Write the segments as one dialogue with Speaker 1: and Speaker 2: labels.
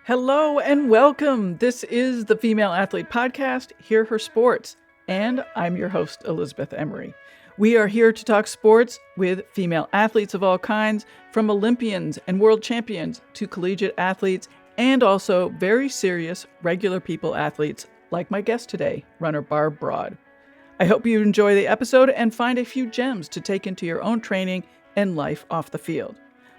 Speaker 1: Hello and welcome. This is the Female Athlete Podcast, Hear Her Sports, and I'm your host, Elizabeth Emery. We are here to talk sports with female athletes of all kinds, from Olympians and world champions to collegiate athletes, and also very serious, regular people athletes like my guest today, runner Barb Broad. I hope you enjoy the episode and find a few gems to take into your own training and life off the field.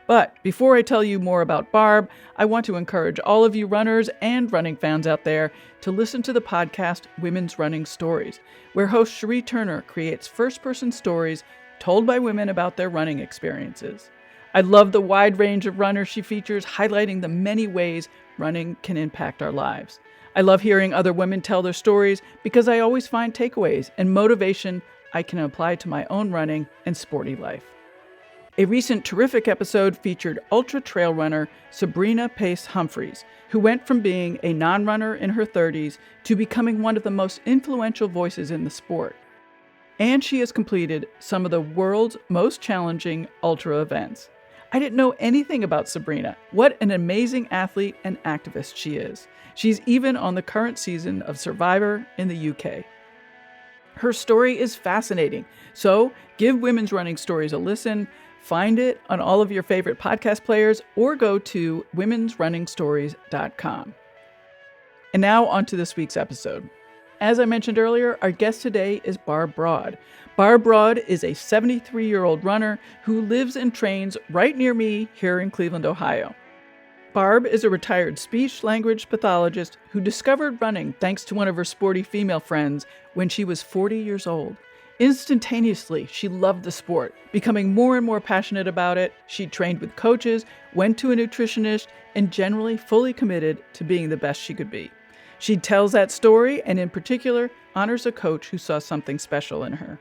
Speaker 1: But before I tell you more about Barb, I want to encourage all of you runners and running fans out there to listen to the podcast Women's Running Stories, where host Cherie Turner creates first-person stories told by women about their running experiences. I love the wide range of runners she features, highlighting the many ways running can impact our lives. I love hearing other women tell their stories because I always find takeaways and motivation I can apply to my own running and sporty life. A recent terrific episode featured ultra trail runner Sabrina Pace Humphreys, who went from being a non-runner in her 30s to becoming one of the most influential voices in the sport. And she has completed some of the world's most challenging ultra events. I didn't know anything about Sabrina. What an amazing athlete and activist she is. She's even on the current season of Survivor in the UK. Her story is fascinating, so give Women's Running Stories a listen. Find it on all of your favorite podcast players or go to womensrunningstories.com. And now on to this week's episode. As I mentioned earlier, our guest today is Barb Broad. Barb Broad is a 73-year-old runner who lives and trains right near me here in Cleveland, Ohio. Barb is a retired speech-language pathologist who discovered running thanks to one of her sporty female friends when she was 40 years old. Instantaneously, she loved the sport, becoming more and more passionate about it. She trained with coaches, went to a nutritionist, and generally fully committed to being the best she could be. She tells that story and in particular honors a coach who saw something special in her.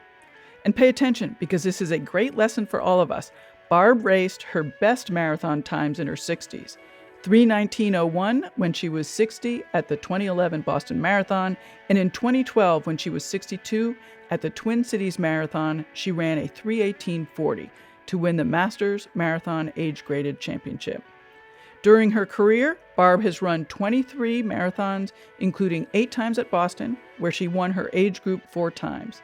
Speaker 1: And pay attention, because this is a great lesson for all of us. Barb raced her best marathon times in her 60s. 3:19:01 when she was 60 at the 2011 Boston Marathon, and in 2012 when she was 62 at the Twin Cities Marathon, she ran a 3:18:40 to win the Masters Marathon Age-Graded Championship. During her career, Barb has run 23 marathons, including 8 times at Boston, where she won her age group 4 times.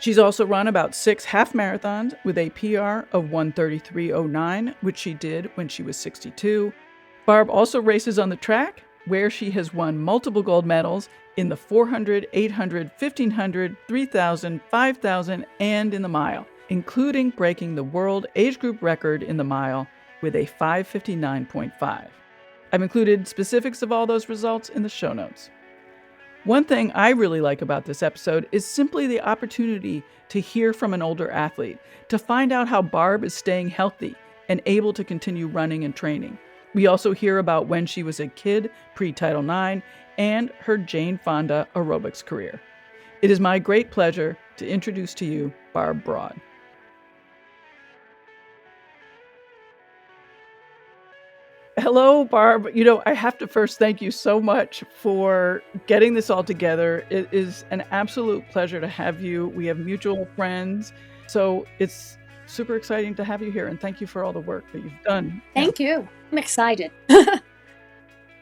Speaker 1: She's also run about 6 half marathons with a PR of 1:33:09, which she did when she was 62. Barb also races on the track, where she has won multiple gold medals in the 400, 800, 1500, 3000, 5000, and in the mile, including breaking the world age group record in the mile with a 5:59.5. I've included specifics of all those results in the show notes. One thing I really like about this episode is simply the opportunity to hear from an older athlete, to find out how Barb is staying healthy and able to continue running and training. We also hear about when she was a kid, pre-Title IX, and her Jane Fonda aerobics career. It is my great pleasure to introduce to you Barb Broad. Hello, Barb. I have to first thank you so much for getting this all together. It is an absolute pleasure to have you. We have mutual friends, so it's super exciting to have you here, and thank you for all the work that you've done.
Speaker 2: Thank you. I'm excited.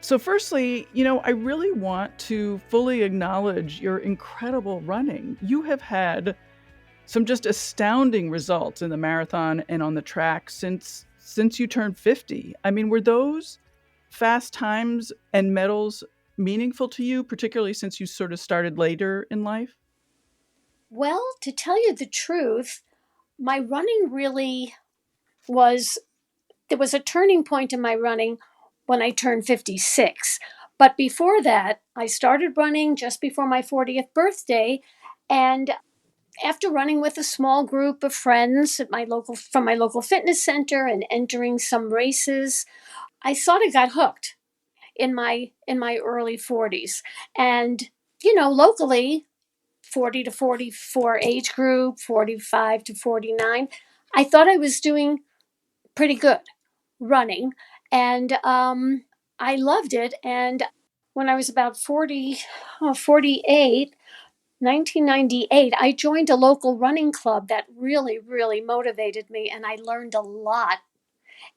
Speaker 1: So firstly, I really want to fully acknowledge your incredible running. You have had some just astounding results in the marathon and on the track since you turned 50. I mean, were those fast times and medals meaningful to you, particularly since you sort of started later in life?
Speaker 2: Well, to tell you the truth, my running really there was a turning point in my running when I turned 56. But before that, I started running just before my 40th birthday. And after running with a small group of friends from my local fitness center and entering some races, I sort of got hooked in my early 40s. And locally, 40 to 44 age group, 45 to 49, I thought I was doing pretty good running. And I loved it. And when I was about 48, 1998, I joined a local running club that really, motivated me. And I learned a lot.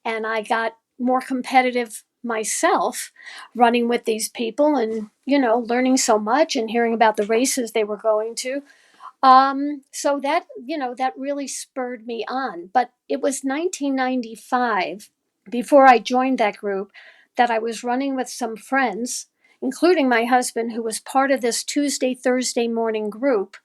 Speaker 2: And I got more competitive myself running with these people and, learning so much and hearing about the races they were going to. So that, that really spurred me on. But it was 1995, before I joined that group, that I was running with some friends, including my husband, who was part of this Tuesday, Thursday morning group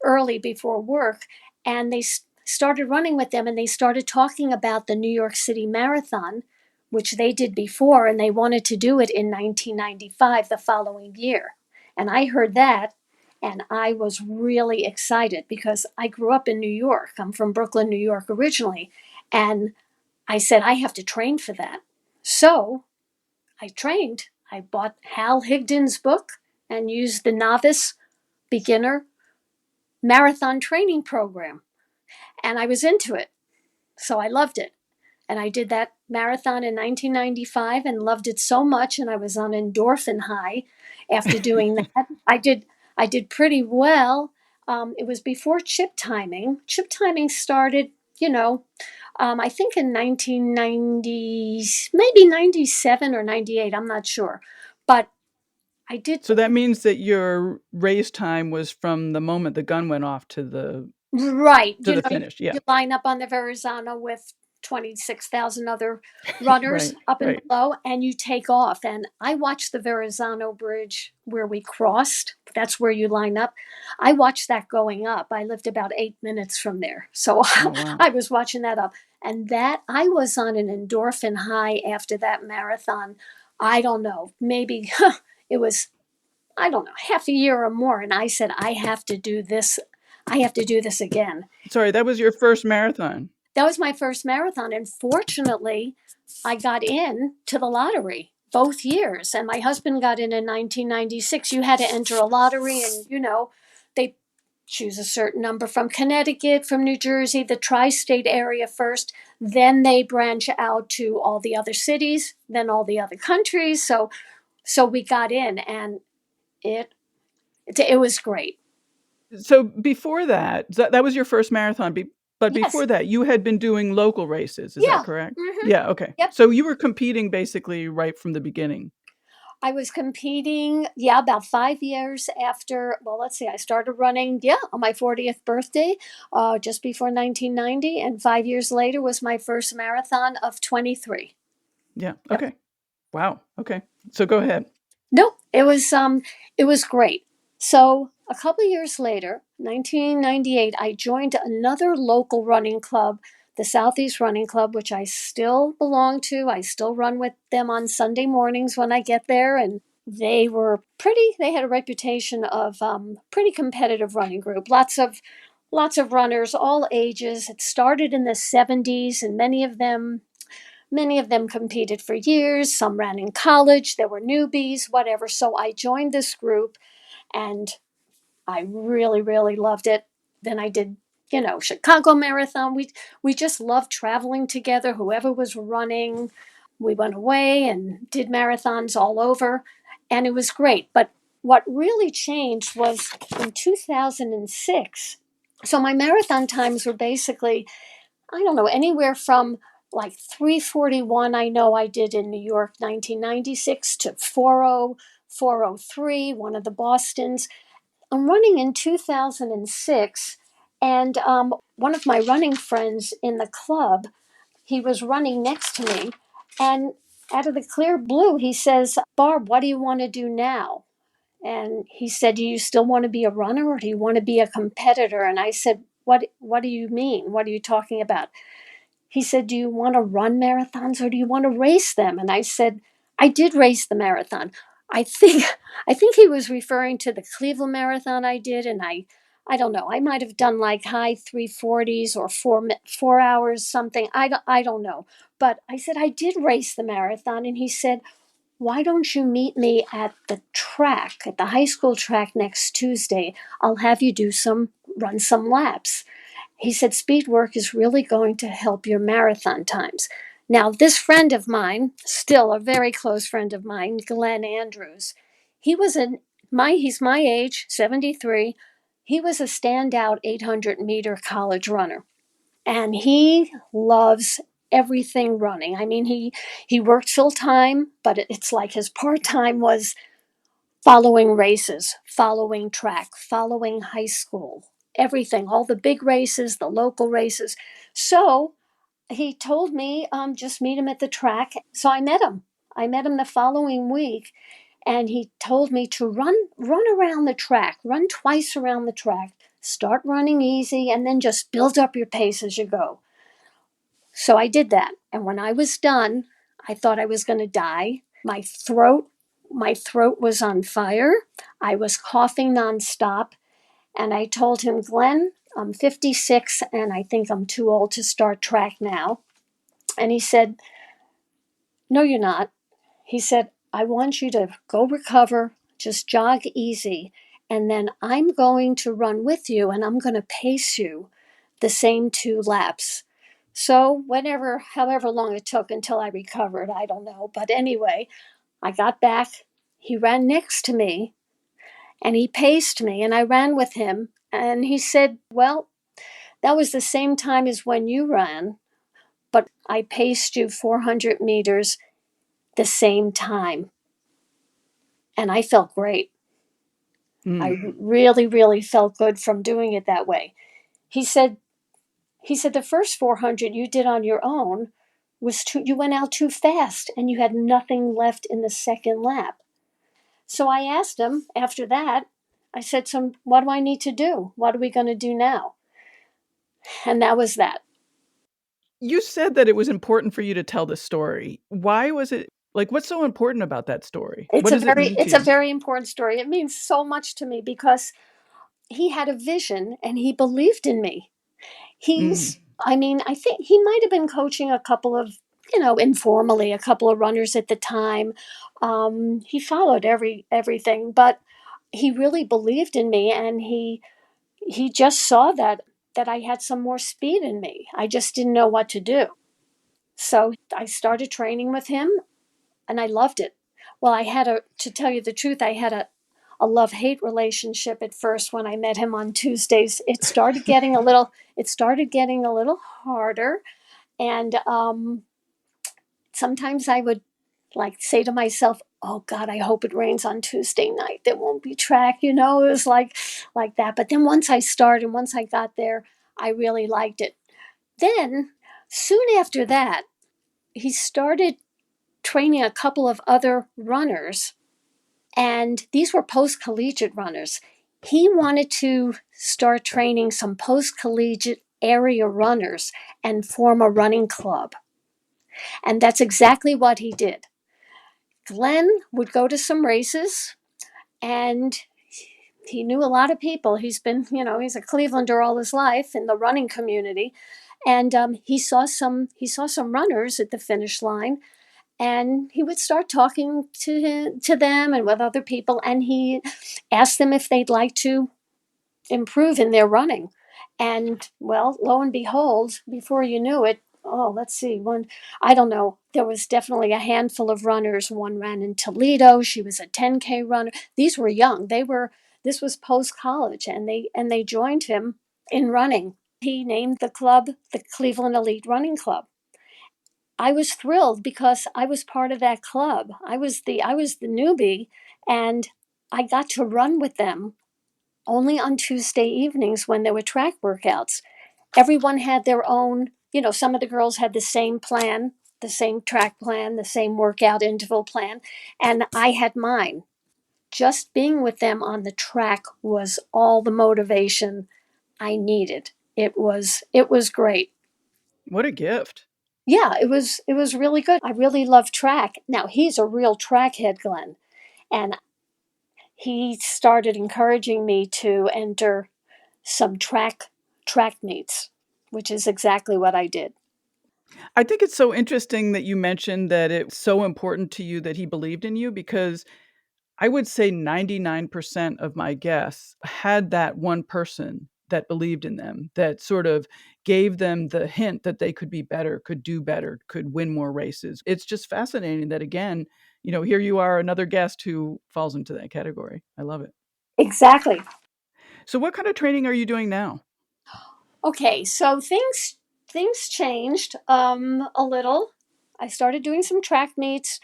Speaker 2: early before work. And they started running with them, and they started talking about the New York City Marathon, which they did before, and they wanted to do it in 1995, the following year. And I heard that, and I was really excited because I grew up in New York. I'm from Brooklyn, New York originally. And I said, I have to train for that. So I trained. I bought Hal Higdon's book and used the novice beginner marathon training program. And I was into it. So I loved it. And I did that marathon in 1995 and loved it so much. And I was on endorphin high after doing that. I did pretty well. It was before chip timing. Chip timing started, I think in 1990, maybe 97 or 98. I'm not sure. But I did.
Speaker 1: So that means that your race time was from the moment the gun went off to the
Speaker 2: Right.
Speaker 1: finish. Yeah.
Speaker 2: You line up on the Verrazano with 26,000 other runners
Speaker 1: Right.
Speaker 2: up and
Speaker 1: Right.
Speaker 2: below, and you take off. And I watched the Verrazano Bridge where we crossed. That's where you line up. I watched that going up. I lived about 8 minutes from there. So
Speaker 1: Oh wow.
Speaker 2: I was watching that up. And that I was on an endorphin high after that marathon. I don't know, maybe it was, I don't know, half a year or more. And I said, I have to do this. I have to do this again.
Speaker 1: Sorry, that was your first marathon.
Speaker 2: That was my first marathon. And fortunately, I got in to the lottery both years. And my husband got in 1996. You had to enter a lottery, and, they choose a certain number from Connecticut, from New Jersey, the tri state area first. Then they branch out to all the other cities, then all the other countries. So we got in, and it was great.
Speaker 1: So before that, that was your first marathon. But
Speaker 2: Yes.
Speaker 1: before that, you had been doing local races. Is that
Speaker 2: Yeah.
Speaker 1: correct?
Speaker 2: Mm-hmm.
Speaker 1: Yeah. Okay.
Speaker 2: Yep.
Speaker 1: So you were competing basically right from the beginning.
Speaker 2: I was competing, yeah, about 5 years after. Well, let's see, I started running, yeah, on my 40th birthday, just before 1990. And 5 years later was my first marathon of 23.
Speaker 1: Yeah.
Speaker 2: Yep.
Speaker 1: Okay. Wow. Okay. So go ahead.
Speaker 2: No, it was great. So a couple of years later, 1998, I joined another local running club, the Southeast Running Club, which I still belong to. I still run with them on Sunday mornings when I get there, and they had a reputation of pretty competitive running group. Lots of runners, all ages. It started in the 70s, and many of them competed for years. Some ran in college. There were newbies, whatever. So I joined this group, and I really, really loved it. Then I did, Chicago Marathon. We just loved traveling together. Whoever was running, we went away and did marathons all over, and it was great. But what really changed was in 2006. So my marathon times were basically, I don't know, anywhere from like 3:41, I know I did in New York 1996, to 4:0, 4:03, one of the Bostons. I'm running in 2006, and one of my running friends in the club, he was running next to me, and out of the clear blue, he says, Barb, what do you want to do now? And he said, do you still want to be a runner, or do you want to be a competitor? And I said, what do you mean? What are you talking about? He said, do you want to run marathons, or do you want to race them? And I said, I did race the marathon. I think I think he was referring to the Cleveland Marathon I did, and I don't know. I might have done like high 3:40s or 4 hours something. I don't know. But I said I did race the marathon, and he said, why don't you meet me at the track, at the high school track next Tuesday? I'll have you run some laps. He said, speed work is really going to help your marathon times. Now, this friend of mine, still a very close friend of mine, Glenn Andrews, he was he's my age, 73. He was a standout 800-meter college runner. And he loves everything running. I mean, he worked full time, but it's like his part time was following races, following track, following high school, everything, all the big races, the local races. So he told me, just meet him at the track. So I met him. I met him the following week, and he told me to run around the track, run twice around the track, start running easy, and then just build up your pace as you go. So I did that, and when I was done, I thought I was going to die. My throat was on fire. I was coughing nonstop, and I told him, Glenn, I'm 56 and I think I'm too old to start track now. And he said, no, you're not. He said, I want you to go recover, just jog easy, and then I'm going to run with you and I'm going to pace you the same 2 laps. So, however long it took until I recovered, I don't know. But anyway, I got back. He ran next to me and he paced me, and I ran with him. And he said, well, that was the same time as when you ran, but I paced you 400 meters the same time. And I felt great. I
Speaker 1: Mm.
Speaker 2: really, really felt good from doing it that way. He said, the first 400 you did on your own you went out too fast and you had nothing left in the second lap. So I asked him after that, I said, so what do I need to do? What are we going to do now? And that was that.
Speaker 1: You said that it was important for you to tell the story. Why was it like, what's so important about that story? What does it mean to
Speaker 2: It's a
Speaker 1: you?
Speaker 2: very important story. It means so much to me because he had a vision and he believed in me.
Speaker 1: Mm.
Speaker 2: I mean, I think he might have been coaching a couple of, informally, a couple of runners at the time. He followed everything, but he really believed in me, and he just saw that I had some more speed in me. I just didn't know what to do. So I started training with him, and I loved it. Well, to tell you the truth, I had a love hate relationship at first when I met him on Tuesdays. It started getting a little harder, and sometimes I would like say to myself, "Oh God, I hope it rains on Tuesday night. There won't be track." It was like that. But then once I got there, I really liked it. Then soon after that, he started training a couple of other runners, and these were post collegiate runners. He wanted to start training some post collegiate area runners and form a running club. And that's exactly what he did. Glenn would go to some races, and he knew a lot of people. He's a Clevelander all his life in the running community. And he saw some runners at the finish line, and he would start talking to them and with other people, and he asked them if they'd like to improve in their running. And well, lo and behold, before you knew it, oh, let's see, I don't know, there was definitely a handful of runners. One ran in Toledo. She was a 10K runner. These were young. This was post college, and they joined him in running. He named the club the Cleveland Elite Running Club. I was thrilled because I was part of that club. I was the newbie, and I got to run with them only on Tuesday evenings when there were track workouts. Everyone had their own, some of the girls had the same plan, the same track plan, the same workout interval plan, and I had mine. Just being with them on the track was all the motivation I needed. It was great.
Speaker 1: What a gift.
Speaker 2: Yeah, it was really good. I really love track. Now, he's a real track head, Glenn, and he started encouraging me to enter some track meets, which is exactly what I did.
Speaker 1: I think it's so interesting that you mentioned that it's so important to you that he believed in you because I would say 99% of my guests had that one person that believed in them, that sort of gave them the hint that they could be better, could do better, could win more races. It's just fascinating that, again, here you are, another guest who falls into that category. I love it.
Speaker 2: Exactly.
Speaker 1: So, what kind of training are you doing now?
Speaker 2: Okay, so things. things changed a little. I started doing some track meets,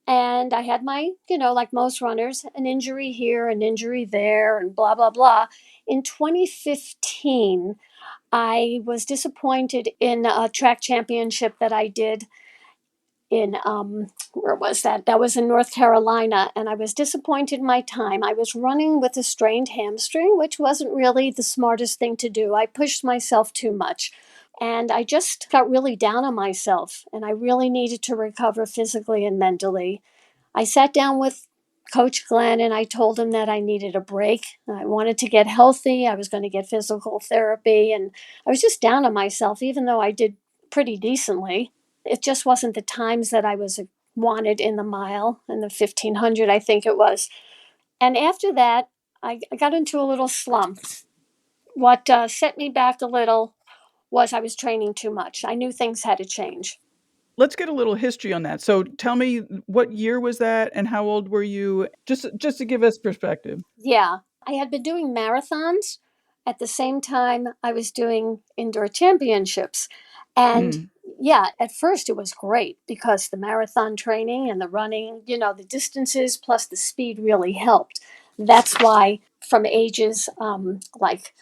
Speaker 2: and I had my, like most runners, an injury here, an injury there, and blah, blah, blah. In 2015, I was disappointed in a track championship that I did in where was that? That was in North Carolina, and I was disappointed in my time. I was running with a strained hamstring, which wasn't really the smartest thing to do. I pushed myself too much, and I just got really down on myself, and I really needed to recover physically and mentally. I sat down with Coach Glenn and I told him that I needed a break. I wanted to get healthy. I was going to get physical therapy, and I was just down on myself, even though I did pretty decently. It just wasn't the times that I was wanted in the mile and the 1500, I think it was. And after that, I got into a little slump. What set me back a little was I was training too much. I knew things had to change.
Speaker 1: Let's get a little history on that. So tell me, what year was that and how old were you? Just to give us perspective.
Speaker 2: Yeah, I had been doing marathons at the same time I was doing indoor championships. And
Speaker 1: Mm.
Speaker 2: yeah, at first it was great because the marathon training and the running, the distances plus the speed really helped. That's why from ages like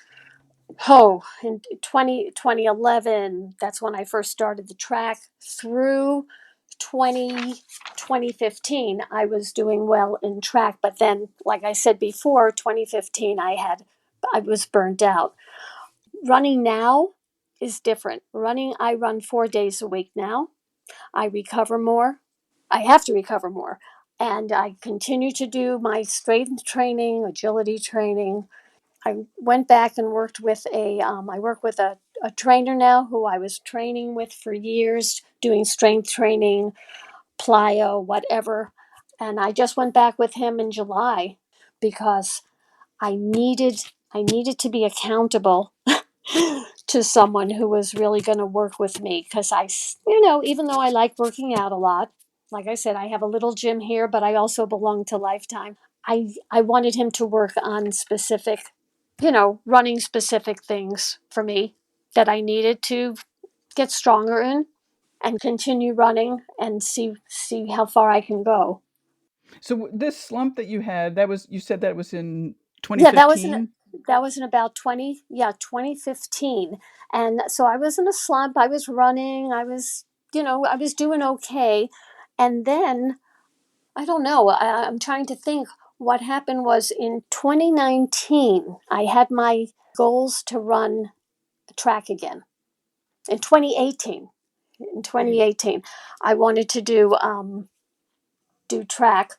Speaker 2: in 2011, that's when I first started the track, through 2015, I was doing well in track. But then, like I said before, 2015, I was burnt out. Running now is different. I run 4 days a week now. I recover more. I have to recover more. And I continue to do my strength training, agility training. I went back and worked with I work with a trainer now who I was training with for years, doing strength training, plyo, whatever. And I just went back with him in July because I needed I needed to be accountable to someone who was really going to work with me because even though I like working out a lot, like I said, I have a little gym here, but I also belong to Lifetime. I wanted him to work on specific, running specific things for me that I needed to get stronger in and continue running and see how far I can go.
Speaker 1: So this slump that you had, you said that was in
Speaker 2: Yeah,
Speaker 1: 2015?
Speaker 2: that was in about 2015. And so I was in a slump. I was running. I was doing okay. And then I don't know. I'm trying to think. What happened was in 2019, I had my goals to run track again. In 2018, I wanted to do track,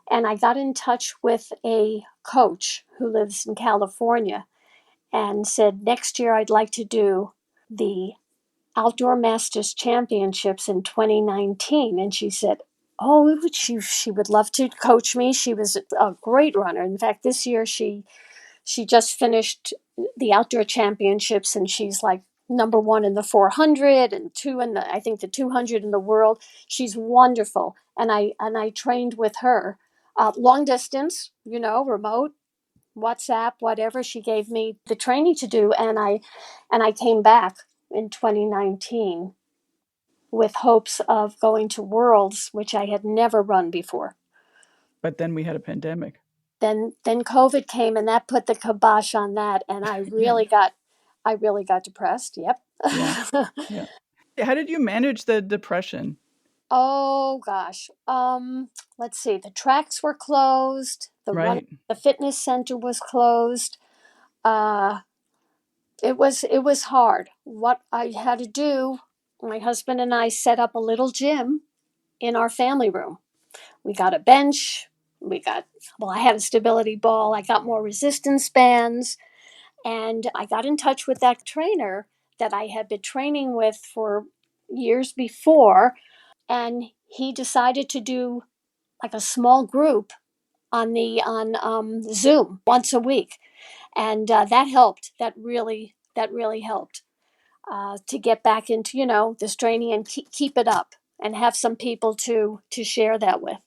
Speaker 2: and I got in touch with a coach who lives in California, and said next year I'd like to do the Outdoor Masters Championships in 2019. And she said, oh, she would love to coach me. She was a great runner. In fact, this year she just finished the outdoor championships, and she's like number one in the 400 and two in the, I think, the 200 in the world. She's wonderful. And I trained with her, long distance, remote, WhatsApp, whatever. She gave me the training to do, and I came back in 2019 with hopes of going to Worlds, which I had never run before.
Speaker 1: But then we had a pandemic.
Speaker 2: Then COVID came, and that put the kibosh on that, and
Speaker 1: Yeah.
Speaker 2: I really got depressed. Yep.
Speaker 1: Yeah. Yeah. How did you manage the depression?
Speaker 2: Oh gosh. Let's see. The tracks were closed.
Speaker 1: Right.
Speaker 2: The fitness center was closed. Uh it was hard. What I had to do, my husband and I set up a little gym in our family room. We got a bench. I had a stability ball. I got more resistance bands. And I got in touch with that trainer that I had been training with for years before. And he decided to do like a small group on Zoom once a week. And that helped. That really helped to get back into this training and keep it up and have some people to share that with.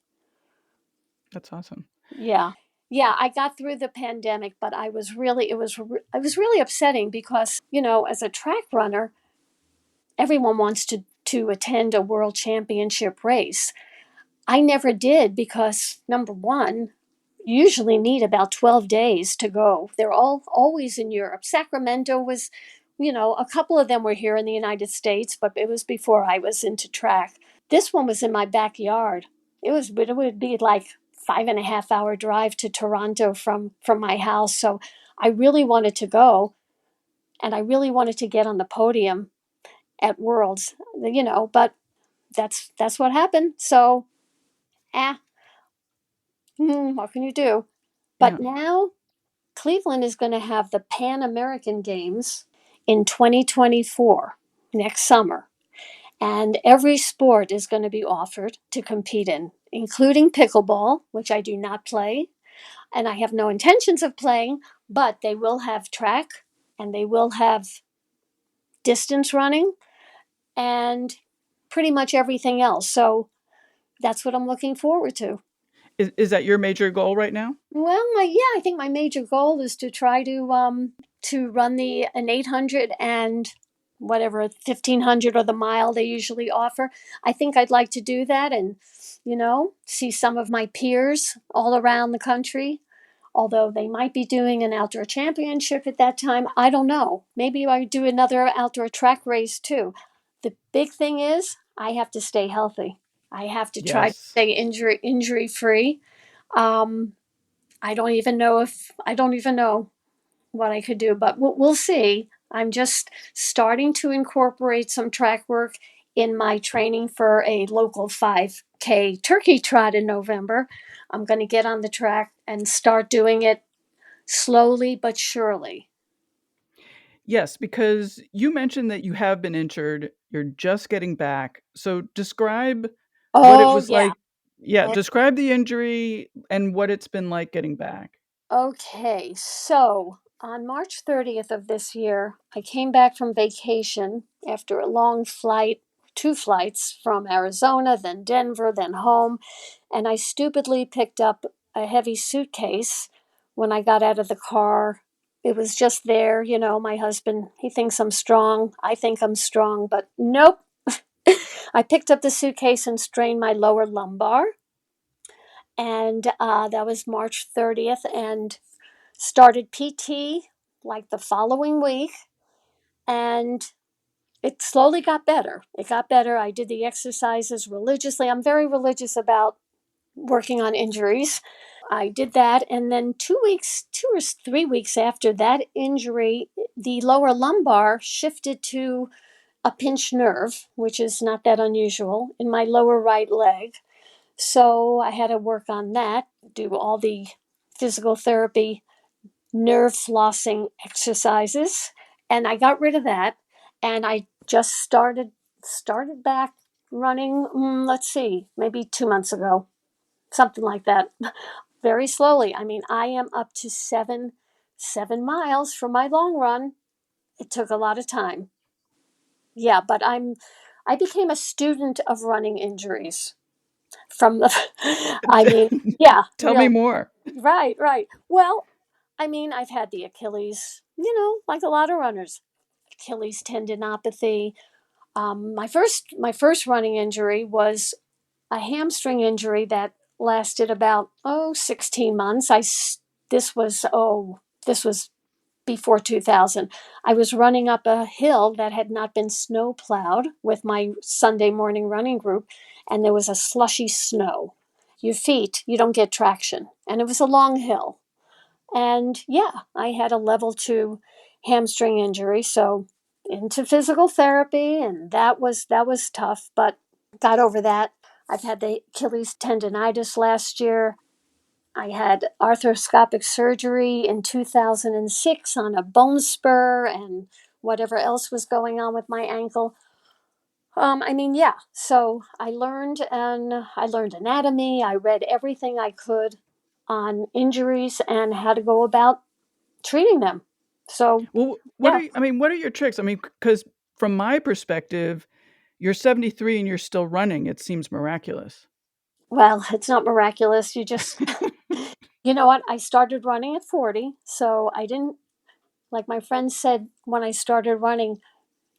Speaker 1: That's awesome.
Speaker 2: Yeah. Yeah, I got through the pandemic, but I was really it was really upsetting because, as a track runner, everyone wants to attend a world championship race. I never did because, number one, you usually need about 12 days to go. They're all always in Europe. Sacramento was, a couple of them were here in the United States, but it was before I was into track. This one was in my backyard. It would be like 5.5 hour drive to Toronto from my house. So I really wanted to go, and I really wanted to get on the podium at Worlds, but that's what happened. So, ah, what can you do? But
Speaker 1: Yeah.
Speaker 2: now Cleveland is going to have the Pan American Games in 2024, next summer. And every sport is going to be offered to compete in, including pickleball, which I do not play. And I have no intentions of playing, but they will have track and they will have distance running and pretty much everything else. So that's what I'm looking forward to.
Speaker 1: Is that your major goal right now?
Speaker 2: Well, I think my major goal is to try to run the an 800 and whatever 1500 or the mile they usually offer. I think I'd like to do that and see some of my peers all around the country. Although they might be doing an outdoor championship at that time, I don't know. Maybe I would do another outdoor track race too. The big thing is I have to stay healthy. I have to try to
Speaker 1: Yes.
Speaker 2: stay injury free. Um, I don't even know what I could do, but we'll see. I'm just starting to incorporate some track work in my training for a local 5K turkey trot in November. I'm going to get on the track and start doing it slowly but surely.
Speaker 1: Yes, because you mentioned that you have been injured, you're just getting back. So describe what it
Speaker 2: Oh,
Speaker 1: was
Speaker 2: yeah.
Speaker 1: like. Yeah, describe the injury and what it's been like getting back.
Speaker 2: Okay, so on March 30th of this year, I came back from vacation after a long flight, two flights from Arizona, then Denver, then home, and I stupidly picked up a heavy suitcase when I got out of the car. It was just there, my husband, he thinks I'm strong. I think I'm strong, but nope. I picked up the suitcase and strained my lower lumbar, and that was March 30th, and started PT like the following week, and it slowly got better. It got better. I did the exercises religiously. I'm very religious about working on injuries. I did that, and then 2 or 3 weeks after that injury, the lower lumbar shifted to a pinched nerve, which is not that unusual, in my lower right leg. So I had to work on that, do all the physical therapy nerve flossing exercises, and I got rid of that, and I just started back running. Let's see, maybe 2 months ago, something like that. Very slowly. I mean, I am up to 7 miles for my long run. It took a lot of time. Yeah, but I became a student of running injuries from the. I mean, yeah,
Speaker 1: Tell me
Speaker 2: real.
Speaker 1: more.
Speaker 2: Right, right. Well, I mean, I've had the Achilles, like a lot of runners, Achilles tendinopathy. My first running injury was a hamstring injury that lasted about 16 months. This was before 2000. I was running up a hill that had not been snow plowed with my Sunday morning running group, and there was a slushy snow. Your feet, you don't get traction, and it was a long hill. And yeah, I had a level 2 hamstring injury, so into physical therapy, and that was tough, but got over that. I've had the Achilles tendonitis last year. I had arthroscopic surgery in 2006 on a bone spur and whatever else was going on with my ankle. I mean, yeah. So I learned anatomy. I read everything I could on injuries and how to go about treating them. So,
Speaker 1: Well, what are
Speaker 2: yeah.
Speaker 1: what are your tricks? I mean, because from my perspective, you're 73 and you're still running. It seems miraculous.
Speaker 2: Well, it's not miraculous. You know what? I started running at 40, so I didn't, like my friend said when I started running,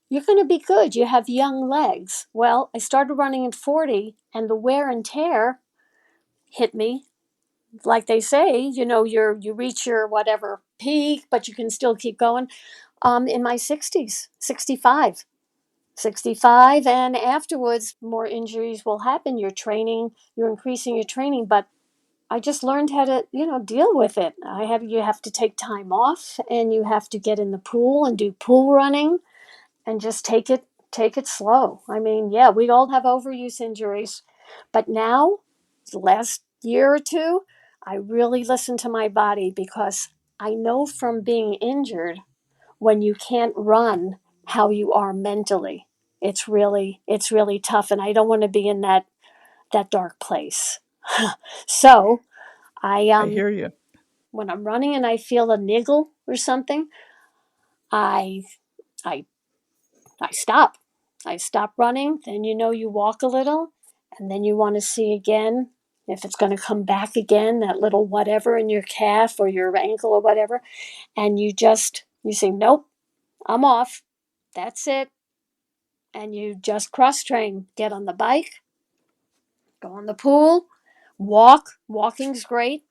Speaker 2: you're going to be good. You have young legs. Well, I started running at 40, and the wear and tear hit me. Like they say, you reach your whatever peak, but you can still keep going. In my 60s, 65, and afterwards more injuries will happen. You're increasing your training, but I just learned how to, deal with it. You have to take time off, and you have to get in the pool and do pool running, and just take it slow. I mean, yeah, we all have overuse injuries, but now, the last year or two, I really listen to my body, because I know from being injured, when you can't run, how you are mentally. It's really tough, and I don't want to be in that dark place. So I
Speaker 1: I hear you.
Speaker 2: when I'm running and I feel a niggle or something, I I I stop. I stop running. Then you walk a little, and then you want to see again if it's going to come back again, that little whatever in your calf or your ankle or whatever, and you say, nope, I'm off. That's it. And you just cross train. Get on the bike, go in the pool, walk. Walking's great,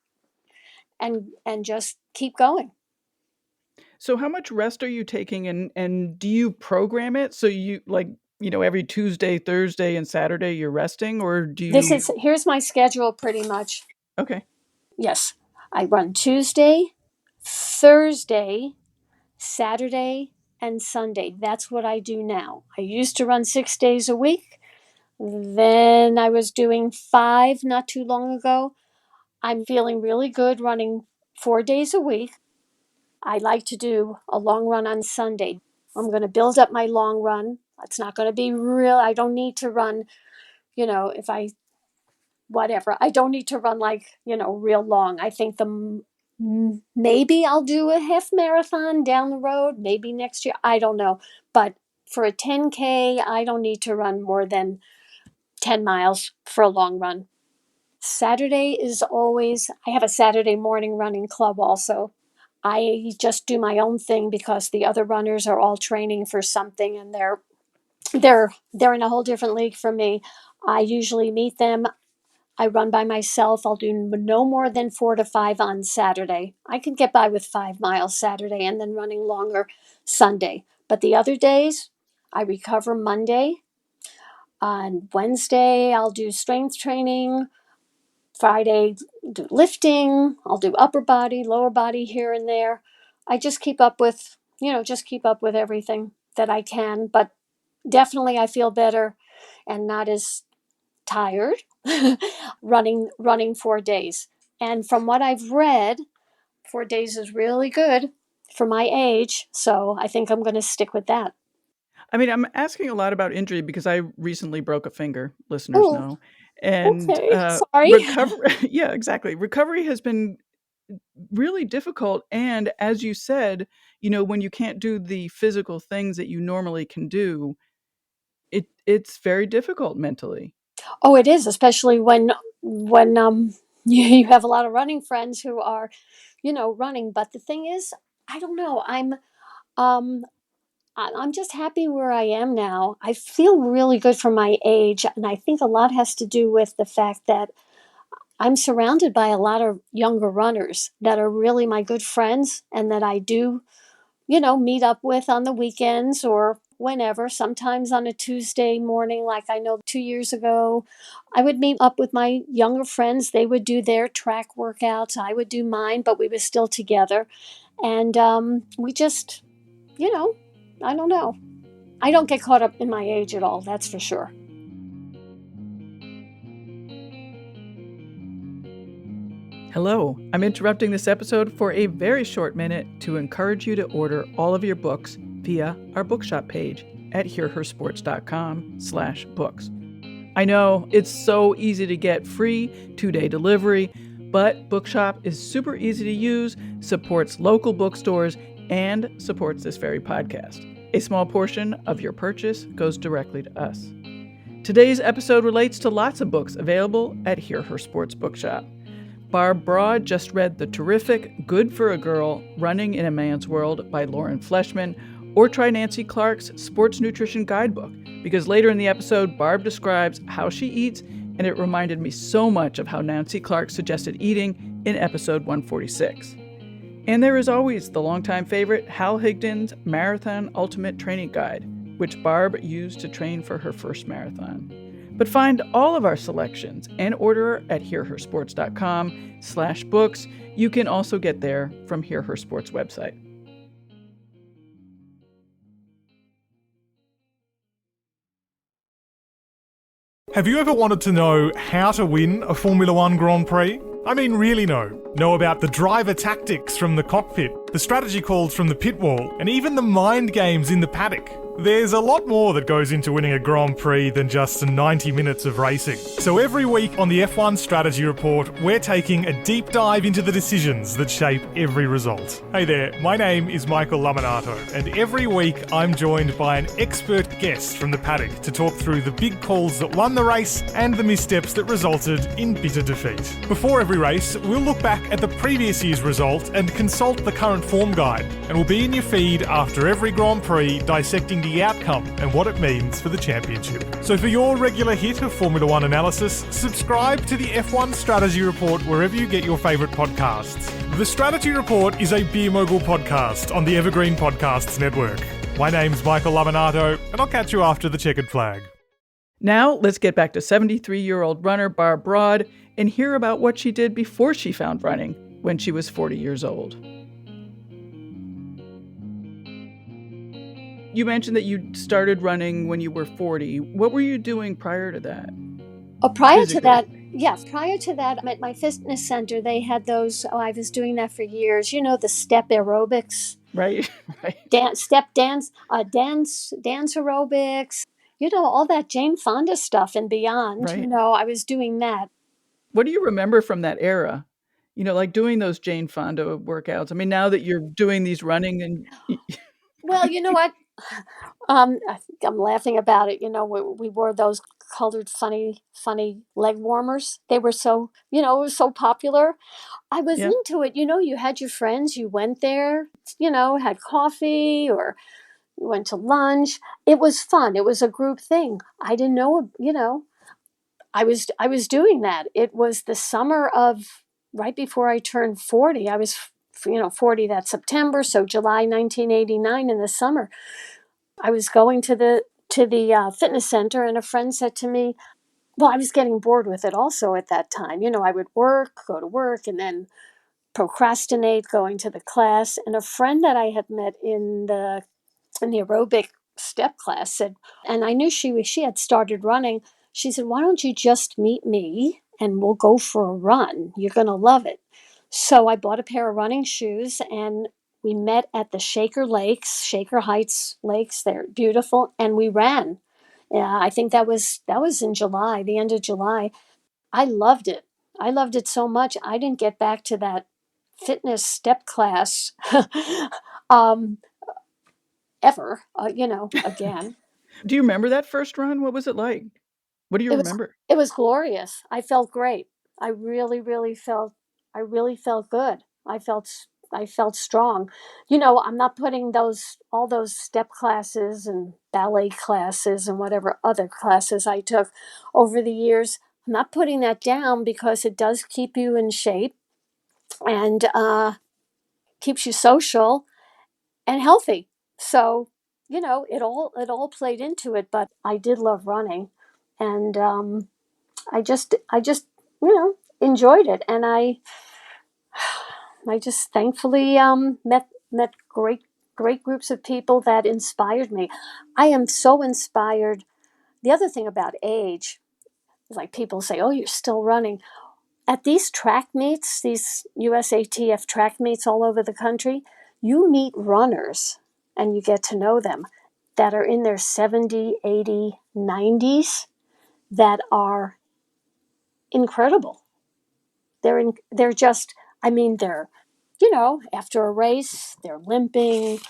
Speaker 2: and just keep going.
Speaker 1: So how much rest are you taking, and do you program it so you like, every Tuesday, Thursday, and Saturday you're resting, or do
Speaker 2: This
Speaker 1: you?
Speaker 2: is Here's my schedule pretty much.
Speaker 1: Okay.
Speaker 2: Yes, I run Tuesday, Thursday, Saturday, and Sunday. That's what I do now. I used to run 6 days a week. Then I was doing five not too long ago. I'm feeling really good running 4 days a week. I like to do a long run on Sunday. I'm going to build up my long run. It's not going to be real. I don't need to run, if I whatever. I don't need to run like, real long. I think maybe I'll do a half marathon down the road, maybe next year. I don't know. But for a 10K, I don't need to run more than 10 miles for a long run. Saturday is always, I have a Saturday morning running club also. I just do my own thing because the other runners are all training for something, and they're in a whole different league from me. I usually meet them. I run by myself. I'll do no more than 4 to 5 on Saturday. I can get by with 5 miles Saturday and then running longer Sunday. But the other days, I recover Monday. On Wednesday, I'll do strength training. Friday, do lifting. I'll do upper body, lower body here and there. I just keep up with everything that I can. But definitely, I feel better and not as tired running 4 days. And from what I've read, 4 days is really good for my age. So I think I'm going to stick with that.
Speaker 1: I mean, I'm asking a lot about injury because I recently broke a finger, listeners
Speaker 2: Oh,
Speaker 1: know. And
Speaker 2: okay. Sorry.
Speaker 1: recovery, yeah, exactly. Recovery has been really difficult. And as you said, when you can't do the physical things that you normally can do, it's very difficult mentally.
Speaker 2: Oh, it is, especially when you have a lot of running friends who are, running. But the thing is, I don't know. Um I'm just happy where I am now. I feel really good for my age, and I think a lot has to do with the fact that I'm surrounded by a lot of younger runners that are really my good friends, and that I do, meet up with on the weekends or whenever, sometimes on a Tuesday morning. Like I know 2 years ago, I would meet up with my younger friends. They would do their track workouts, I would do mine, but we were still together. And we just, you know, I don't know. I don't get caught up in my age at all, that's for sure.
Speaker 1: Hello, I'm interrupting this episode for a very short minute to encourage you to order all of your books via our bookshop page at hearhersports.com/books. I know it's so easy to get free 2-day delivery, but Bookshop is super easy to use, supports local bookstores, and supports this very podcast. A small portion of your purchase goes directly to us. Today's episode relates to lots of books available at Hear Her Sports Bookshop. Barb Broad just read the terrific Good for a Girl, Running in a Man's World by Lauren Fleshman, or try Nancy Clark's Sports Nutrition Guidebook, because later in the episode, Barb describes how she eats, and it reminded me so much of how Nancy Clark suggested eating in episode 146. And there is always the longtime favorite, Hal Higdon's Marathon Ultimate Training Guide, which Barb used to train for her first marathon. But find all of our selections and order at hearhersports.com/books. You can also get there from Hear Her Sports website.
Speaker 3: Have you ever wanted to know how to win a Formula One Grand Prix? I mean, really know. Know about the driver tactics from the cockpit, the strategy calls from the pit wall, and even the mind games in the paddock. There's a lot more that goes into winning a Grand Prix than just 90 minutes of racing. So every week on the F1 Strategy Report, we're taking a deep dive into the decisions that shape every result. Hey there, my name is Michael Laminato, and every week I'm joined by an expert guest from the paddock to talk through the big calls that won the race and the missteps that resulted in bitter defeat. Before every race, we'll look back at the previous year's result and consult the current form guide, and we'll be in your feed after every Grand Prix dissecting the outcome and what it means for the championship. So for your regular hit of Formula One analysis, subscribe to the F1 Strategy Report wherever you get your favourite podcasts. The Strategy Report is a Beer Mogul podcast on the Evergreen Podcasts network. My name's Michael Laminato, and I'll catch you after the checkered flag.
Speaker 1: Now let's get back to 73-year-old runner Barb Broad and hear about what she did before she found running when she was 40 years old. You mentioned that you started running when you were 40. What were you doing prior to that?
Speaker 2: Prior to that, at my fitness center, they had those. Oh, I was doing that for years. You know, the step aerobics,
Speaker 1: Right, right.
Speaker 2: dance aerobics. You know, all that Jane Fonda stuff and beyond.
Speaker 1: Right.
Speaker 2: You know, I was doing that.
Speaker 1: What do you remember from that era? You know, like doing those Jane Fonda workouts. I mean, now that you're doing these running and
Speaker 2: Well, you know what? I'm laughing about it. You know, we wore those colored, funny leg warmers. They were so, it was so popular. I was
Speaker 1: yeah,
Speaker 2: into it. You know, you had your friends, you went there, had coffee or you went to lunch. It was fun. It was a group thing. I didn't know, I was doing that. It was the summer of right before I turned 40. I was 40 that September, so July 1989 in the summer. I was going to the fitness center, and a friend said to me, well, I was getting bored with it also at that time. You know, I would go to work, and then procrastinate going to the class. And a friend that I had met in the aerobic step class said, and I knew she had started running. She said, why don't you just meet me and we'll go for a run? You're going to love it. So I bought a pair of running shoes and we met at the Shaker Heights Lakes. They're beautiful. And we ran. Yeah, I think that was in July, the end of July. I loved it. I loved it so much. I didn't get back to that fitness step class um, ever, again.
Speaker 1: Do you remember that first run? What was it like? What do you
Speaker 2: It was
Speaker 1: remember?
Speaker 2: it was glorious. I felt great. I really felt good. I felt strong. You know, I'm not putting all those step classes and ballet classes and whatever other classes I took over the years. I'm not putting that down because it does keep you in shape and keeps you social and healthy. So, it all played into it, but I did love running. And I just enjoyed it, and I just thankfully met great groups of people that inspired me. I am so inspired. The other thing about age is, like, people say, "Oh, you're still running." At these track meets, these USATF track meets all over the country, you meet runners and you get to know them that are in their 70, 80, 90s that are incredible. They're just, I mean, they're, after a race, they're limping.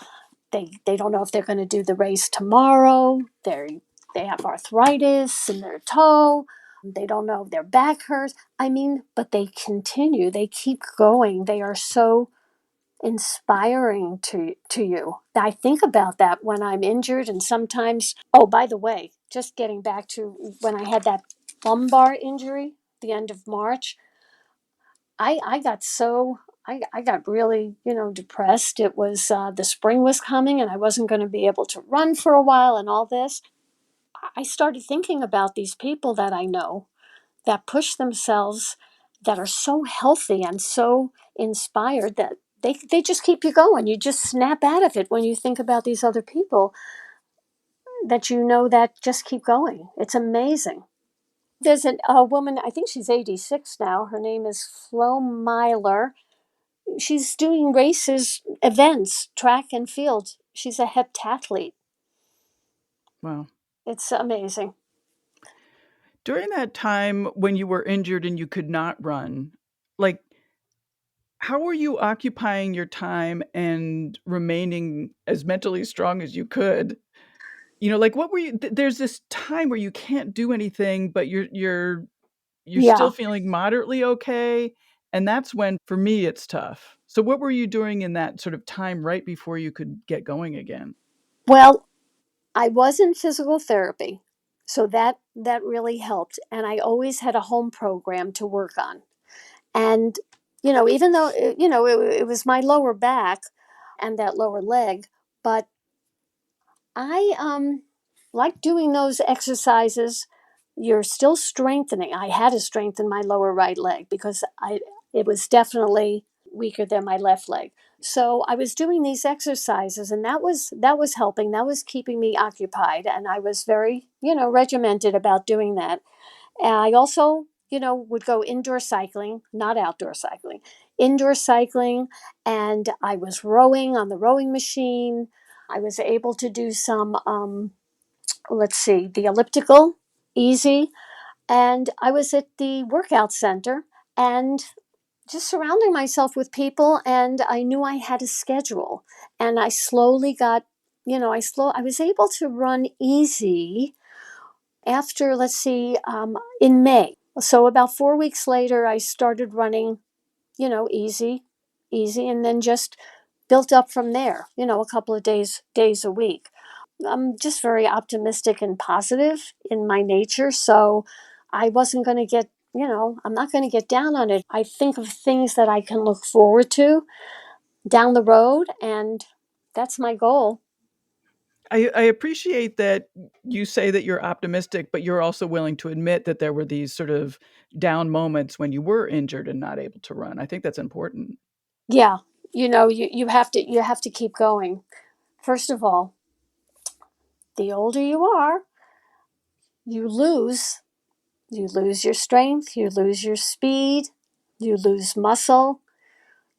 Speaker 2: They don't know if they're going to do the race tomorrow. They have arthritis in their toe. They don't know if their back hurts. I mean, but they continue. They keep going. They are so inspiring to you? I think about that when I'm injured, and sometimes, oh, by the way, just getting back to when I had that lumbar injury the end of March, I got so I got really, depressed. It was the spring was coming and I wasn't going to be able to run for a while and all this. I started thinking about these people that I know that push themselves, that are so healthy and so inspired that they just keep you going. You just snap out of it when you think about these other people that that just keep going. It's amazing. There's a woman, I think she's 86 now. Her name is Flo Myler. She's doing races, events, track and field. She's a heptathlete.
Speaker 1: Wow.
Speaker 2: It's amazing.
Speaker 1: During that time when you were injured and you could not run, like, how were you occupying your time and remaining as mentally strong as you could? Like, what were you there's this time where you can't do anything, but you're still
Speaker 2: Yeah.
Speaker 1: feeling moderately okay, and that's when, for me, it's tough. So what were you doing in that sort of time right before you could get going again?
Speaker 2: Well, I was in physical therapy, so that really helped. And I always had a home program to work on. And even though it was my lower back and that lower leg, but I like doing those exercises. You're still strengthening. I had to strengthen my lower right leg because I it was definitely weaker than my left leg. So I was doing these exercises, and that was helping. That was keeping me occupied, and I was very regimented about doing that. And I also would go indoor cycling, not outdoor cycling, indoor cycling, and I was rowing on the rowing machine. I was able to do some, let's see, the elliptical, easy. And I was at the workout center and just surrounding myself with people. And I knew I had a schedule. And I slowly got, I was able to run easy after, let's see, in May. So about 4 weeks later, I started running, easy, easy, and then just built up from there, a couple of days a week. I'm just very optimistic and positive in my nature. So I wasn't going to get, I'm not going to get down on it. I think of things that I can look forward to down the road, and that's my goal.
Speaker 1: I appreciate that you say that you're optimistic, but you're also willing to admit that there were these sort of down moments when you were injured and not able to run. I think that's important.
Speaker 2: Yeah. You have to keep going. First of all, the older you are, you lose you lose your strength, you lose your speed, you lose muscle,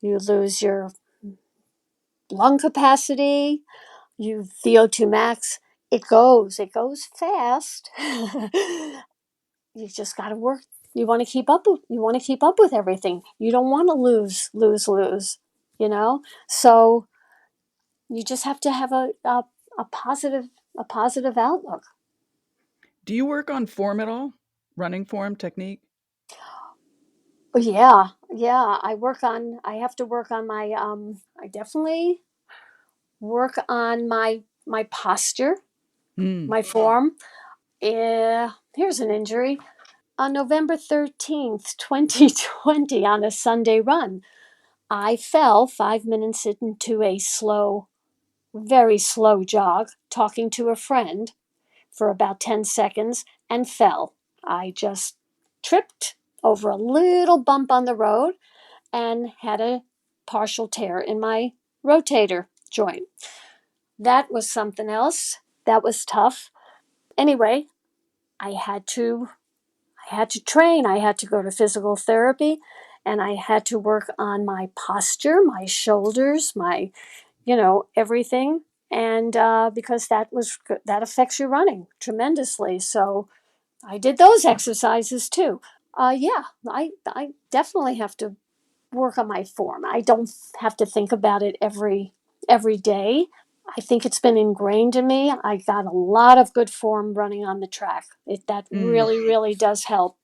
Speaker 2: you lose your lung capacity, you VO2 max. It goes fast. You just got to work. You want to keep up with everything. You don't want to lose, you know? So you just have to have a positive a positive outlook.
Speaker 1: Do you work on form at all? Running form, technique?
Speaker 2: Yeah, yeah. I have to work on I definitely work on my posture,
Speaker 1: Mm.
Speaker 2: my form. Yeah, here's an injury. On November 13th, 2020, on a Sunday run, I fell 5 minutes into a very slow jog, talking to a friend for about 10 seconds and fell. I just tripped over a little bump on the road and had a partial tear in my rotator joint. That was something else. That was tough. Anyway, I had to I had to train. I had to go to physical therapy, and I had to work on my posture, my shoulders, my everything. And because that affects your running tremendously. So I did those exercises too. Yeah, I definitely have to work on my form. I don't have to think about it every day. I think it's been ingrained in me. I got a lot of good form running on the track. That
Speaker 1: Mm.
Speaker 2: really does help.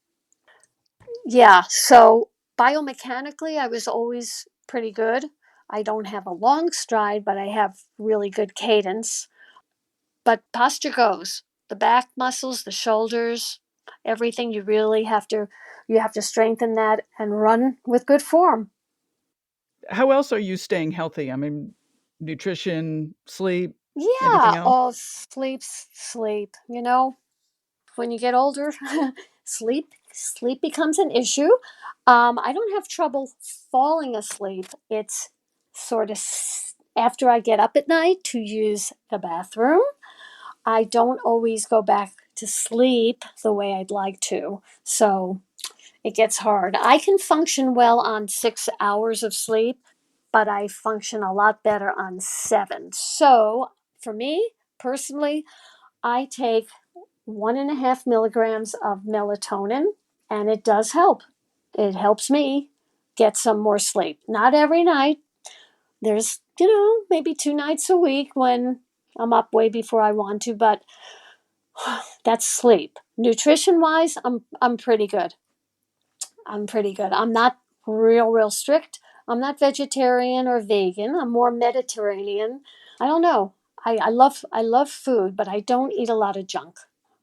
Speaker 2: Yeah, so biomechanically I was always pretty good. I don't have a long stride, but I have really good cadence. But posture goes. The back muscles, the shoulders, everything you have to strengthen that and run with good form.
Speaker 1: How else are you staying healthy? I mean, nutrition, sleep, anything
Speaker 2: Yeah,
Speaker 1: else?
Speaker 2: oh, sleep. When you get older, sleep becomes an issue. I don't have trouble falling asleep. It's sort of after I get up at night to use the bathroom. I don't always go back to sleep the way I'd like to. So it gets hard. I can function well on 6 hours of sleep, but I function a lot better on 7. So for me personally, I take 1.5 milligrams of melatonin, and it does help. It helps me get some more sleep. Not every night. There's, maybe 2 nights a week when I'm up way before I want to, but that's sleep. Nutrition wise, I'm pretty good. I'm pretty good. I'm not real strict. I'm not vegetarian or vegan. I'm more Mediterranean. I don't know. I love food, but I don't eat a lot of junk.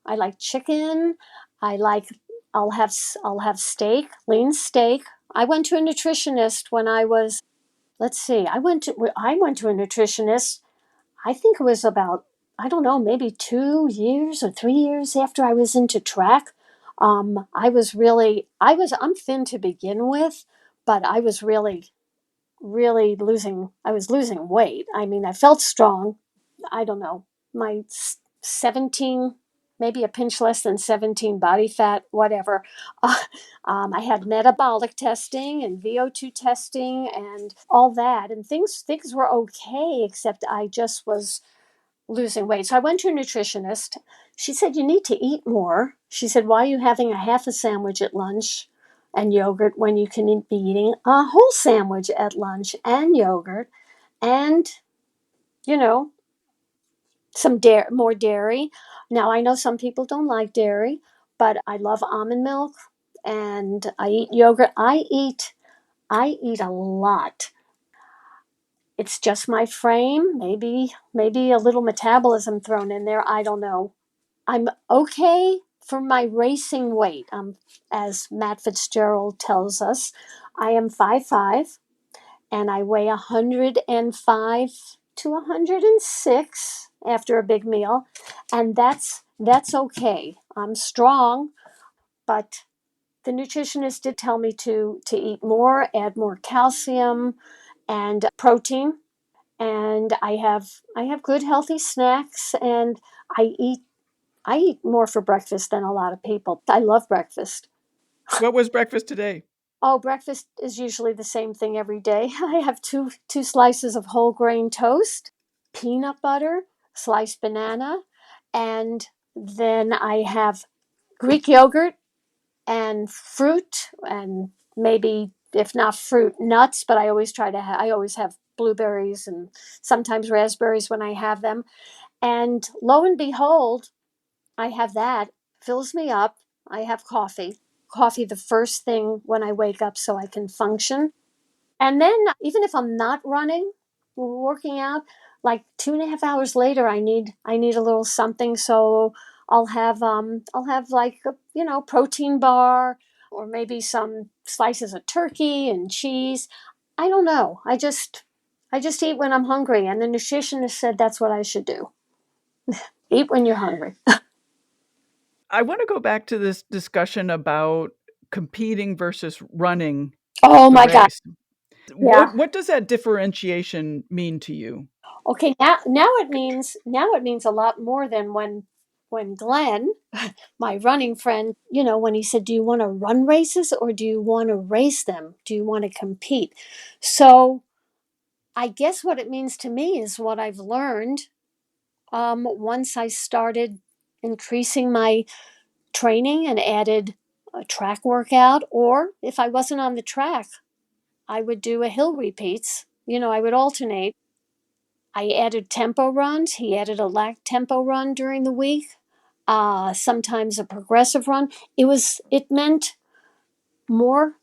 Speaker 2: I like chicken. I like I'll have steak, lean steak. I went to a nutritionist when I was, let's see. I went to a nutritionist. I think it was about, I don't know, maybe 2 years or 3 years after I was into track. I'm thin to begin with, but I was really I was losing weight. I mean, I felt strong. I don't know, my 17, maybe a pinch less than 17 body fat, whatever. Uh, I had metabolic testing and VO2 testing and all that, and things were okay, except I just was losing weight. So I went to a nutritionist. She said, "You need to eat more." She said, "Why are you having a half a sandwich at lunch and yogurt when you can be eating a whole sandwich at lunch and yogurt and, you know, more dairy?" Now, I know some people don't like dairy, but I love almond milk and I eat yogurt. I eat a lot. It's just my frame, maybe a little metabolism thrown in there, I don't know. I'm okay for my racing weight. As Matt Fitzgerald tells us, I am 5'5" and I weigh 105 to 106 after a big meal, and that's okay. I'm strong, but the nutritionist did tell me to eat more, add more calcium and protein, and I have good healthy snacks, and I eat I eat more for breakfast than a lot of people. I love breakfast.
Speaker 1: What was breakfast today?
Speaker 2: Oh, breakfast is usually the same thing every day. I have two slices of whole grain toast, peanut butter, sliced banana, and then I have Greek yogurt and fruit, and maybe, if not fruit, nuts, but I always have blueberries and sometimes raspberries when I have them. And lo and behold, I have that, fills me up. I have coffee. Coffee the first thing when I wake up so I can function. And then even if I'm not running, working out, like 2.5 hours later, I need a little something. So I'll have like a, protein bar or maybe some slices of turkey and cheese. I don't know. I just eat when I'm hungry, and the nutritionist said that's what I should do. Eat when you're hungry.
Speaker 1: I want to go back to this discussion about competing versus running
Speaker 2: Oh
Speaker 1: the
Speaker 2: my God.
Speaker 1: race.
Speaker 2: Yeah.
Speaker 1: What does that differentiation mean to you?
Speaker 2: Okay, now it means a lot more than when Glenn, my running friend, when he said, "Do you want to run races or do you want to race them? Do you want to compete?" So I guess what it means to me is what I've learned once I started increasing my training and added a track workout, or if I wasn't on the track, I would do a hill repeats. I would alternate. I added tempo runs. He added a lag tempo run during the week. Sometimes a progressive run. It meant more,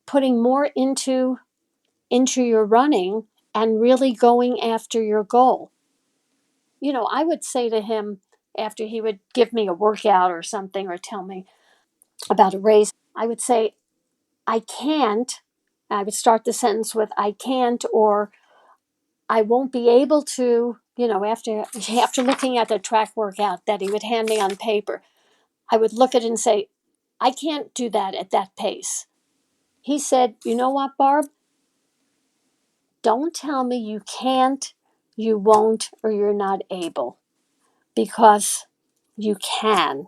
Speaker 2: putting more into your running, and really going after your goal. I would say to him after he would give me a workout or something or tell me about a race, I would say, I can't. I would start the sentence with I can't or I won't be able to, after looking at the track workout that he would hand me on paper, I would look at it and say, I can't do that at that pace. He said, you know what, Barb? Don't tell me you can't, you won't, or you're not able, because you can.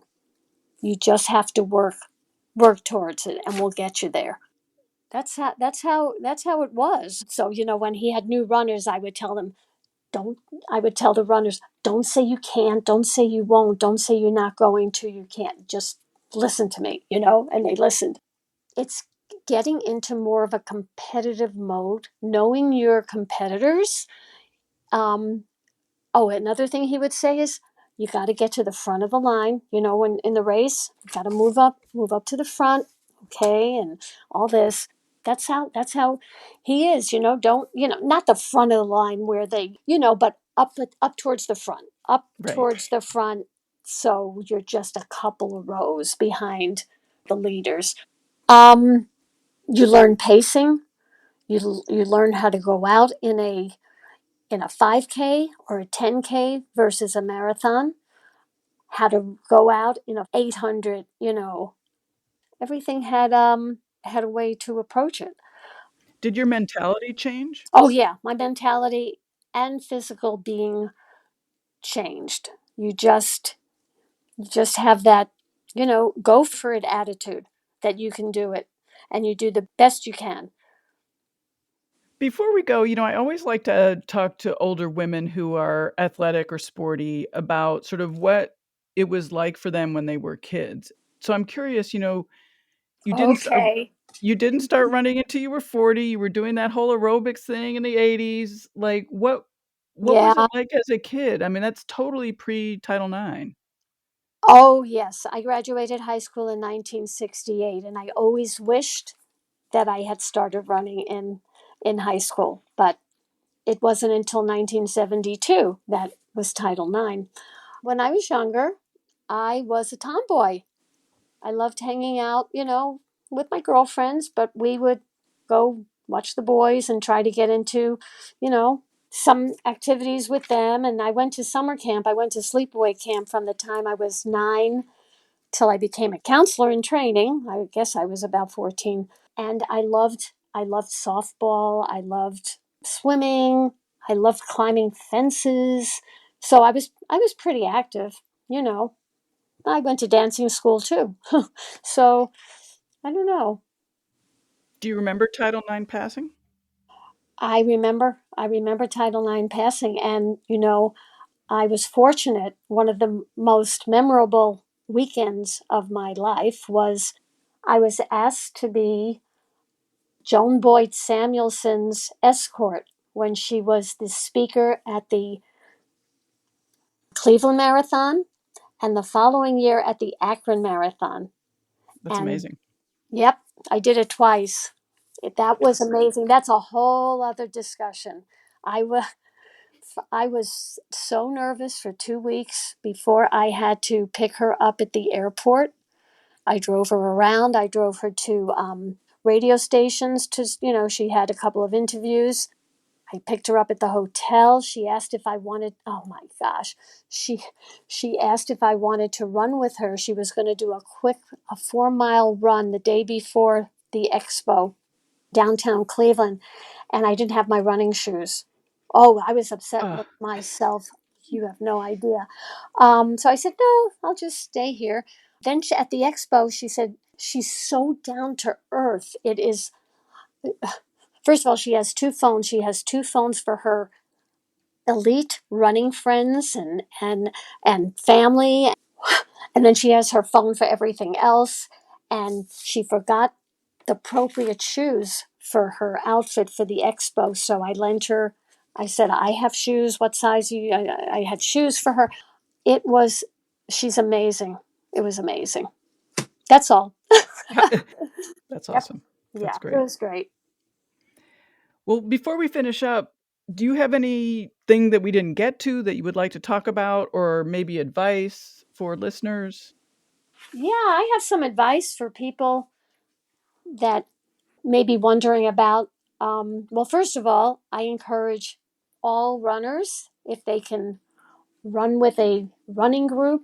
Speaker 2: You just have to work towards it, and we'll get you there. That's how it was. So, when he had new runners, I would tell them, don't I would tell the runners, don't say you can't, don't say you won't, don't say you're not going to, you can't. Just listen to me, and they listened. It's getting into more of a competitive mode, knowing your competitors. Oh, another thing he would say is, you got to get to the front of the line. When in the race, you got to move up to the front, okay, and all this. That's how he is. Don't not the front of the line where they but up towards the front, up
Speaker 1: Right.
Speaker 2: towards the front. So you're just a couple of rows behind the leaders. Um, you learn pacing. You learn how to go out in a 5K or a 10K versus a marathon, how to go out in a 800, everything had a way to approach it.
Speaker 1: Did your mentality change?
Speaker 2: Oh yeah, my mentality and physical being changed. You just have that, go for it attitude that you can do it and you do the best you can.
Speaker 1: Before we go, I always like to talk to older women who are athletic or sporty about sort of what it was like for them when they were kids. So I'm curious, you didn't start
Speaker 2: Okay.
Speaker 1: you didn't start running until you were 40. You were doing that whole aerobics thing in the 80s. Like what was it
Speaker 2: Yeah.
Speaker 1: like as a kid? I mean, that's totally pre-Title IX.
Speaker 2: Oh, yes. I graduated high school in 1968, and I always wished that I had started running in high school, but it wasn't until 1972 that was Title IX. When I was younger, I was a tomboy. I loved hanging out, with my girlfriends, but we would go watch the boys and try to get into, some activities with them. And I went to summer camp. I went to sleepaway camp from the time I was 9 till I became a counselor in training. I guess I was about 14. And I loved softball. I loved swimming. I loved climbing fences. So I was pretty active, you know. I went to dancing school too. So I don't know.
Speaker 1: Do you remember Title IX passing?
Speaker 2: I remember Title IX passing, and I was fortunate. One of the most memorable weekends of my life was I was asked to be Joan Boyd Samuelson's escort when she was the speaker at the Cleveland Marathon and the following year at the Akron Marathon.
Speaker 1: That's
Speaker 2: And
Speaker 1: amazing.
Speaker 2: yep, I did it twice. That was amazing. That's a whole other discussion. I was so nervous for 2 weeks before I had to pick her up at the airport. I drove her around. I drove her to radio stations she had a couple of interviews. I picked her up at the hotel. She asked if I wanted, oh my gosh, she she asked if I wanted to run with her. She was going to do a 4 mile run the day before the expo downtown Cleveland, and I didn't have my running shoes. Oh, I was upset
Speaker 1: Oh,
Speaker 2: with myself. You have no idea. So I said, no, I'll just stay here. Then at the expo, she said, she's so down to earth. It is, first of all, she has two phones. She has two phones for her elite running friends and family. And then she has her phone for everything else. And she forgot the appropriate shoes for her outfit for the expo. So I lent her, I said, I have shoes. What size you? I had shoes for her. It was, she's amazing. It was amazing. That's all.
Speaker 1: that's
Speaker 2: Yep.
Speaker 1: awesome.
Speaker 2: Yeah,
Speaker 1: That's
Speaker 2: it
Speaker 1: great.
Speaker 2: was great.
Speaker 1: Well, before we finish up, Do you have anything that we didn't get to that you would like to talk about, or maybe advice for listeners?
Speaker 2: Yeah, I have some advice for people that may be wondering about. Well, first of all, I encourage all runners, if they can run with a running group,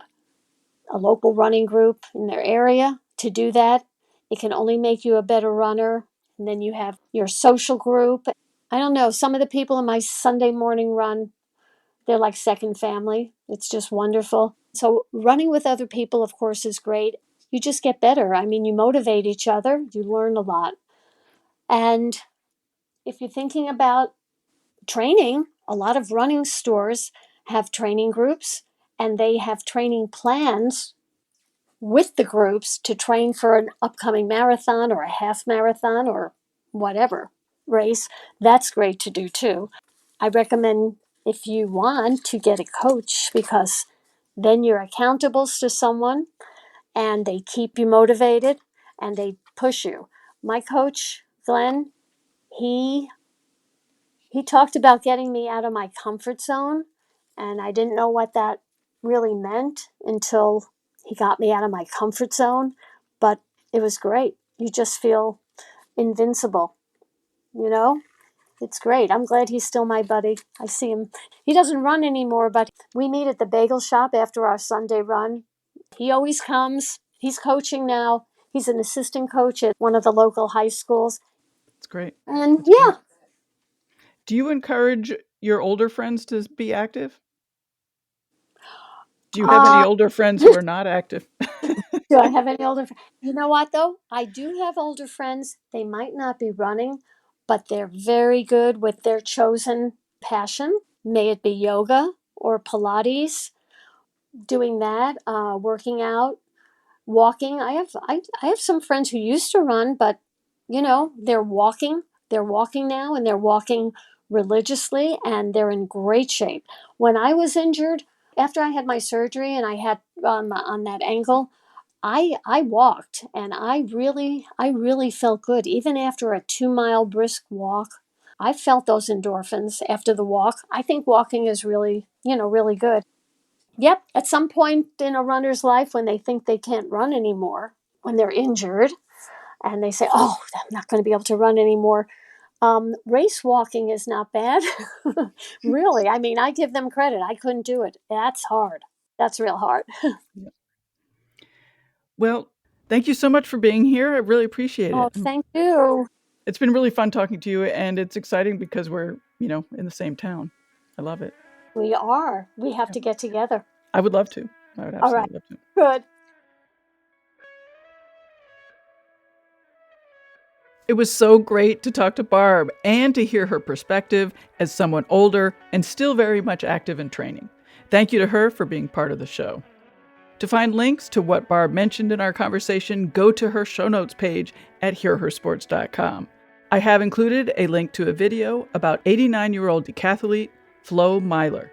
Speaker 2: a local running group in their area, to do that. It can only make you a better runner. And then you have your social group. I don't know, some of the people in my Sunday morning run, they're like second family. It's just wonderful. So, running with other people, of course, is great. You just get better. I mean, you motivate each other, you learn a lot. And if you're thinking about training, a lot of running stores have training groups and they have training plans with the groups to train for an upcoming marathon or a half marathon or whatever race. That's great to do too. I recommend, if you want, to get a coach, because then you're accountable to someone and they keep you motivated and they push you. My coach, Glenn, he talked about getting me out of my comfort zone, and I didn't know what that really meant until he got me out of my comfort zone, but it was great. You just feel invincible, you know? It's great. I'm glad he's still my buddy. I see him. He doesn't run anymore, but we meet at the bagel shop after our Sunday run. He always comes. He's coaching now. He's an assistant coach at one of the local high schools.
Speaker 1: That's great.
Speaker 2: And
Speaker 1: That's
Speaker 2: yeah.
Speaker 1: great. Do you encourage your older friends to be active? Do you have any older friends who are not active?
Speaker 2: Do I have any older friends? You know what, though? I do have older friends. They might not be running, but they're very good with their chosen passion. May it be yoga or Pilates, doing that, working out, walking. I have some friends who used to run, but they're walking. They're walking now, and they're walking religiously, and they're in great shape. When I was injured, after I had my surgery and I had on that ankle, I walked, and I really felt good. Even after a 2 mile brisk walk, I felt those endorphins after the walk. I think walking is really, really good. Yep, at some point in a runner's life, when they think they can't run anymore, when they're injured, and they say, "Oh, I'm not going to be able to run anymore." Race walking is not bad, really. I mean, I give them credit. I couldn't do it. That's hard. That's real hard.
Speaker 1: Well, thank you so much for being here. I really appreciate
Speaker 2: Oh,
Speaker 1: it.
Speaker 2: thank you.
Speaker 1: It's been really fun talking to you, and it's exciting because we're, in the same town. I love it.
Speaker 2: We are. We have to get together.
Speaker 1: I would love to. I would
Speaker 2: All right.
Speaker 1: absolutely love to.
Speaker 2: Good.
Speaker 1: It was so great to talk to Barb and to hear her perspective as someone older and still very much active in training. Thank you to her for being part of the show. To find links to what Barb mentioned in our conversation, go to her show notes page at hearhersports.com. I have included a link to a video about 89-year-old decathlete Flo Myler.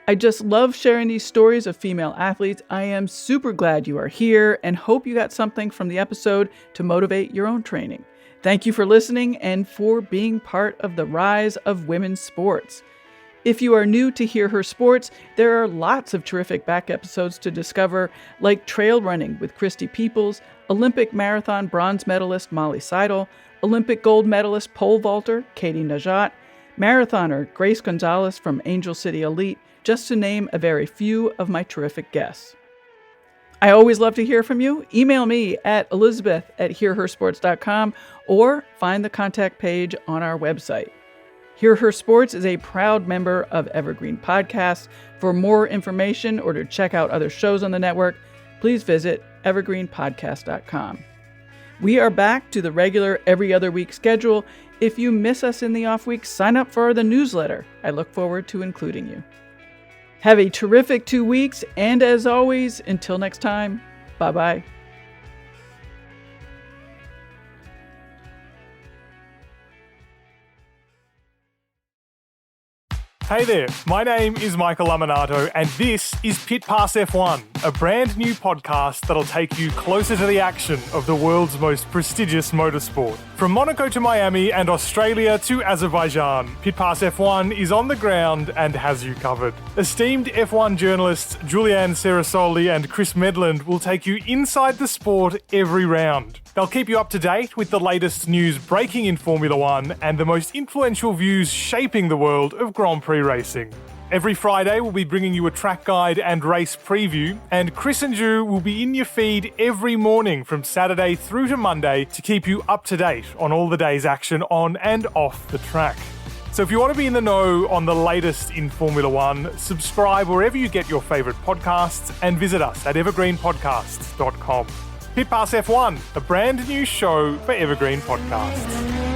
Speaker 1: I just love sharing these stories of female athletes. I am super glad you are here and hope you got something from the episode to motivate your own training. Thank you for listening and for being part of the rise of women's sports. If you are new to Hear Her Sports, there are lots of terrific back episodes to discover, like trail running with Christy Peoples, Olympic marathon bronze medalist Molly Seidel, Olympic gold medalist pole vaulter Katie Najat, marathoner Grace Gonzalez from Angel City Elite, just to name a very few of my terrific guests. I always love to hear from you. Email me at elizabeth@hearhersports.com or find the contact page on our website. Hear Her Sports is a proud member of Evergreen Podcasts. For more information or to check out other shows on the network, please visit evergreenpodcast.com. We are back to the regular every other week schedule. If you miss us in the off weeks, sign up for the newsletter. I look forward to including you. Have a terrific 2 weeks, and as always, until next time, bye-bye.
Speaker 3: Hey there, my name is Michael Laminato, and this is Pit Pass F1, a brand new podcast that'll take you closer to the action of the world's most prestigious motorsport. From Monaco to Miami and Australia to Azerbaijan, Pit Pass F1 is on the ground and has you covered. Esteemed F1 journalists Julianne Cerasoli and Chris Medland will take you inside the sport every round. They'll keep you up to date with the latest news breaking in Formula One and the most influential views shaping the world of Grand Prix racing. Every Friday, we'll be bringing you a track guide and race preview, and Chris and Ju will be in your feed every morning from Saturday through to Monday to keep you up to date on all the day's action on and off the track. So if you want to be in the know on the latest in Formula One, subscribe wherever you get your favourite podcasts and visit us at evergreenpodcasts.com. Pit Pass F1, a brand new show for Evergreen Podcasts.